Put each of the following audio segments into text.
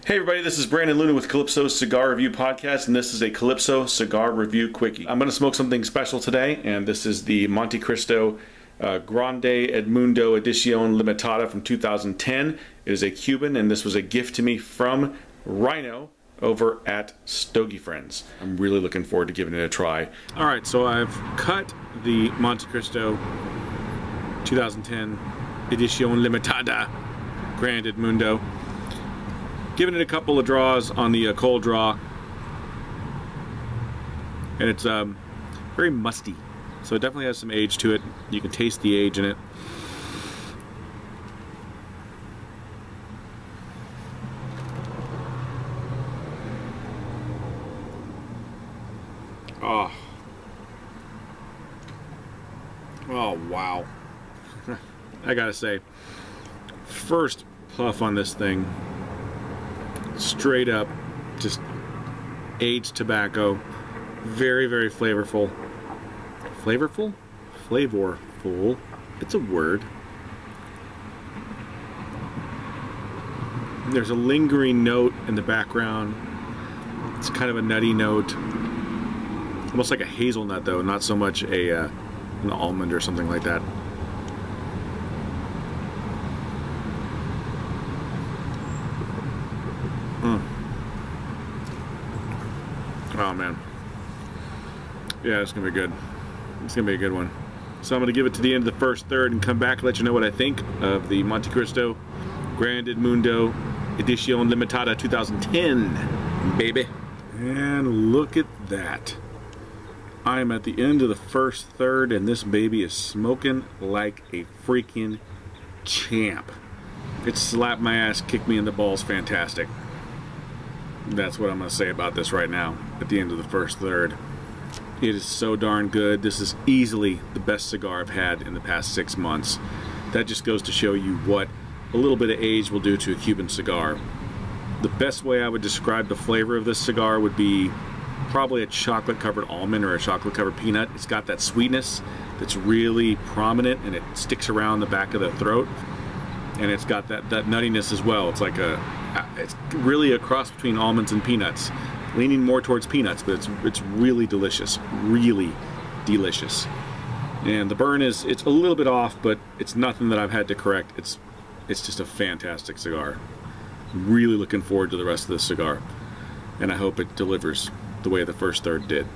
Hey everybody, this is Brandon Luna with Calypso Cigar Review Podcast, and this is a Calypso Cigar Review Quickie. I'm going to smoke something special today, and this is the Montecristo Grande Edmundo Edicion Limitada from 2010. It is a Cuban, and this was a gift to me from Reino over at Stogie Friends. I'm really looking forward to giving it a try. Alright, so I've cut the Montecristo 2010 Edicion Limitada Grande Edmundo. Giving it a couple of draws on the cold draw, and it's very musty, so it definitely has some age to it. You can taste the age in it. Oh wow. I gotta say, first puff on this thing, straight up just aged tobacco, very flavorful. Flavorful, it's a word. There's a lingering note in the background. It's kind of a nutty note, almost like a hazelnut though, not so much an almond or something like that. Oh man, yeah, it's gonna be good. It's gonna be a good one. So I'm gonna give it to the end of the first third and come back and let you know what I think of the Montecristo Grande Edmundo Edicion Limitada 2010, baby. And look at that. I am at the end of the first third, and this baby is smoking like a freaking champ. It slapped my ass, kicked me in the balls, fantastic. That's what I'm going to say about this right now at the end of the first third. It is so darn good. This is easily the best cigar I've had in the past 6 months. That just goes to show you what a little bit of age will do to a Cuban cigar. The best way I would describe the flavor of this cigar would be probably a chocolate covered almond or a chocolate covered peanut. It's got that sweetness that's really prominent, and it sticks around the back of the throat, and it's got that nuttiness as well. It's like it's really a cross between almonds and peanuts, leaning more towards peanuts, but it's really delicious, really delicious. And the burn it's a little bit off, but it's nothing that I've had to correct. It's just a fantastic cigar. Really looking forward to the rest of this cigar, and I hope it delivers the way the first third did.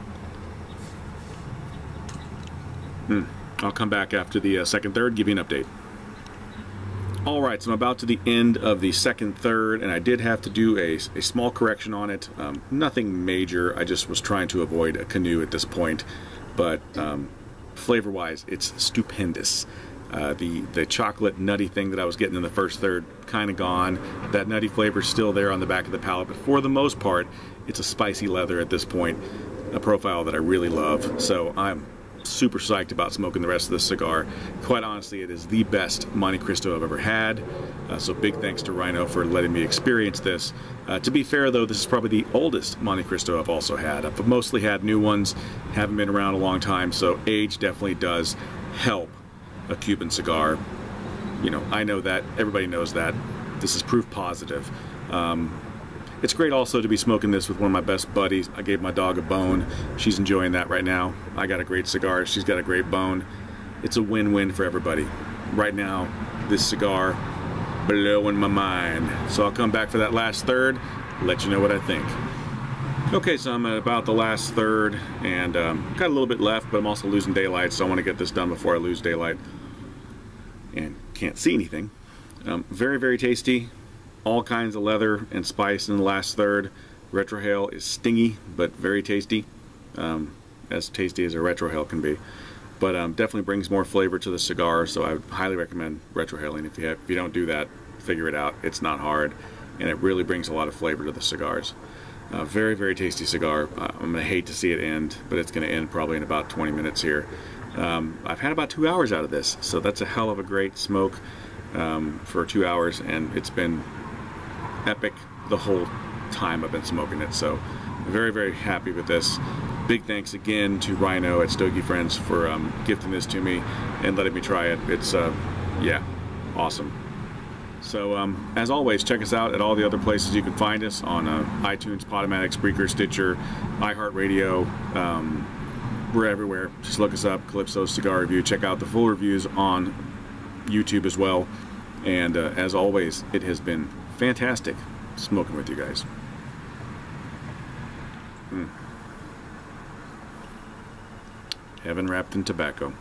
I'll come back after the second third, give you an update. Alright, so I'm about to the end of the second third, and I did have to do a small correction on it. Nothing major, I just was trying to avoid a canoe at this point, but flavor-wise, it's stupendous. The chocolate nutty thing that I was getting in the first third, kind of gone. That nutty flavor's still there on the back of the palate, but for the most part, it's a spicy leather at this point, a profile that I really love. So I'm super psyched about smoking the rest of this cigar. Quite honestly, it is the best Montecristo I've ever had. So big thanks to Reino for letting me experience this. To be fair though, this is probably the oldest Montecristo I've also had. I've mostly had new ones, haven't been around a long time, so age definitely does help a Cuban cigar. You know, I know that, everybody knows that. This is proof positive. It's great also to be smoking this with one of my best buddies. I gave my dog a bone. She's enjoying that right now. I got a great cigar. She's got a great bone. It's a win-win for everybody. Right now, this cigar blowing my mind. So I'll come back for that last third, let you know what I think. Okay, so I'm at about the last third, and got a little bit left, but I'm also losing daylight, so I want to get this done before I lose daylight. And can't see anything. Very tasty. All kinds of leather and spice in the last third. Retrohale is stingy, but very tasty. As tasty as a retrohale can be. But definitely brings more flavor to the cigar, so I would highly recommend retrohaling. If you don't do that, figure it out. It's not hard, and it really brings a lot of flavor to the cigars. Very tasty cigar. I'm going to hate to see it end, but it's going to end probably in about 20 minutes here. I've had about 2 hours out of this, so that's a hell of a great smoke for 2 hours, and it's been epic the whole time I've been smoking it. So very happy with this. Big thanks again to Reino at Stogie Friends for gifting this to me and letting me try it. It's yeah, awesome. So, as always, check us out at all the other places you can find us on iTunes, Podomatic, Spreaker, Stitcher, iHeartRadio. We're everywhere. Just look us up, Calypso Cigar Review. Check out the full reviews on YouTube as well. And as always, it has been fantastic smoking with you guys. Heaven wrapped in tobacco.